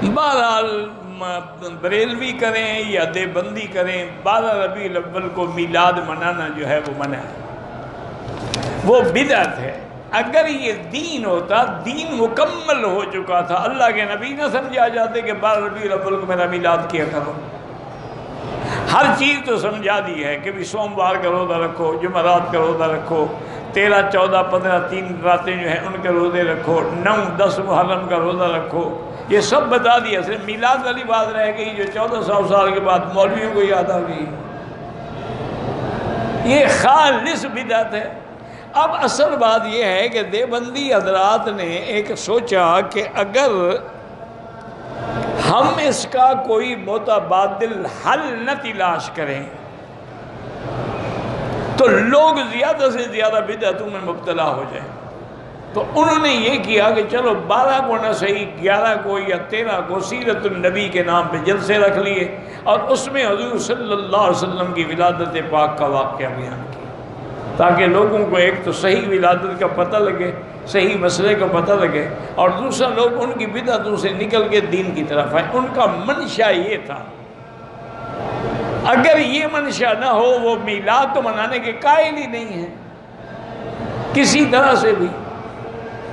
بہرحال بریلوی کریں یا دیوبندی کریں، 12 ربیع الاول کو میلاد منانا جو ہے وہ منع ہے، وہ بدعت ہے۔ اگر یہ دین ہوتا، دین مکمل ہو چکا تھا، اللہ کے نبی نہ سمجھا جاتے کہ 12 ربیع الاول کو میرا میلاد کیا کرو۔ ہر چیز تو سمجھا دی ہے کہ بھی سوموار کا روزہ رکھو، جمعرات کا روزہ رکھو، 13، 14، 15 3 راتیں جو ہیں ان کے روزے رکھو، 9، 10 محرم کا روزہ رکھو، یہ سب بتا دیا۔ صرف میلاد والی بات رہ گئی جو 1400 سال کے بعد مولویوں کو یاد آ گئی، یہ خالص بدعت ہے۔ اب اصل بات یہ ہے کہ دیوبندی حضرات نے ایک سوچا کہ اگر ہم اس کا کوئی متبادل حل نہ تلاش کریں تو لوگ زیادہ سے زیادہ بدعتوں میں مبتلا ہو جائیں، تو انہوں نے یہ کیا کہ چلو 12 کو نہ صحیح 11 کو یا 13 کو سیرت النبی کے نام پہ جلسے رکھ لیے، اور اس میں حضور صلی اللہ علیہ وسلم کی ولادت پاک کا واقعہ بیان کیا، تاکہ لوگوں کو ایک تو صحیح ولادت کا پتہ لگے، صحیح مسئلے کا پتہ لگے، اور دوسرا لوگ ان کی بدعتوں سے نکل کے دین کی طرف آئیں۔ ان کا منشا یہ تھا۔ اگر یہ منشا نہ ہو، وہ میلاد تو منانے کے قائل ہی نہیں ہے کسی طرح سے بھی،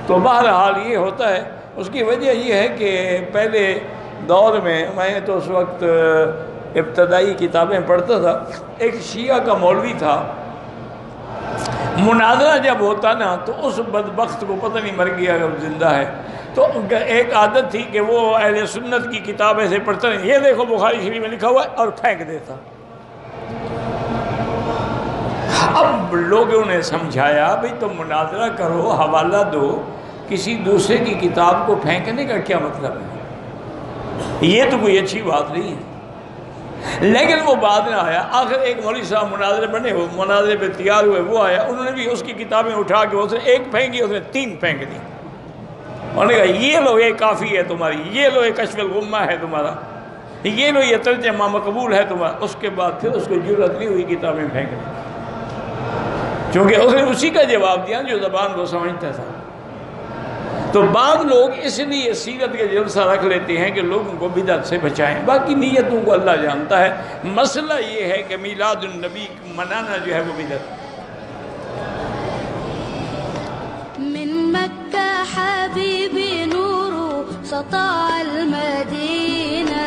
تو بہرحال یہ ہوتا ہے۔ اس کی وجہ یہ ہے کہ پہلے دور میں تو اس وقت ابتدائی کتابیں پڑھتا تھا، ایک شیعہ کا مولوی تھا، مناظرہ جب ہوتا نا تو اس بدبخت کو پتہ نہیں مر گیا اگر زندہ ہے، تو ایک عادت تھی کہ وہ اہل سنت کی کتابیں سے پڑھتا نہیں، یہ دیکھو بخاری شریف میں لکھا ہوا ہے، اور پھینک دیتا۔ اب لوگوں نے سمجھایا بھئی تم مناظرہ کرو، حوالہ دو، کسی دوسرے کی کتاب کو پھینکنے کا کیا مطلب ہے؟ یہ تو کوئی اچھی بات نہیں ہے۔ لیکن وہ بعد میں آیا، آخر ایک مولوی صاحب مناظرے بنے، وہ مناظرے پہ تیار ہوئے، وہ آیا، انہوں نے بھی اس کی کتابیں اٹھا کے اس نے ایک پھینکی، اس نے 3 پھینک دی۔ انہوں نے کہا یہ لو یہ کافی ہے تمہاری، یہ لو یہ کشف الغمہ ہے تمہارا، یہ لو یہ ترجمہ مقبول ہے تمہارا۔ اس کے بعد پھر اس کو جرأت نہیں ہوئی کتابیں پھینکنے، چونکہ اس نے اسی کا جواب دیا جو زبان کو سمجھتا تھا۔ تو بعض لوگ اس لیے سیرت کے جلسہ رکھ لیتے ہیں کہ لوگوں کو بدعت سے بچائیں، باقی نیتوں کو اللہ جانتا ہے۔ مسئلہ یہ ہے کہ میلاد النبی منانا جو ہے وہ بدعت ہے۔ من مکہ حبیبی نور سطع المدینہ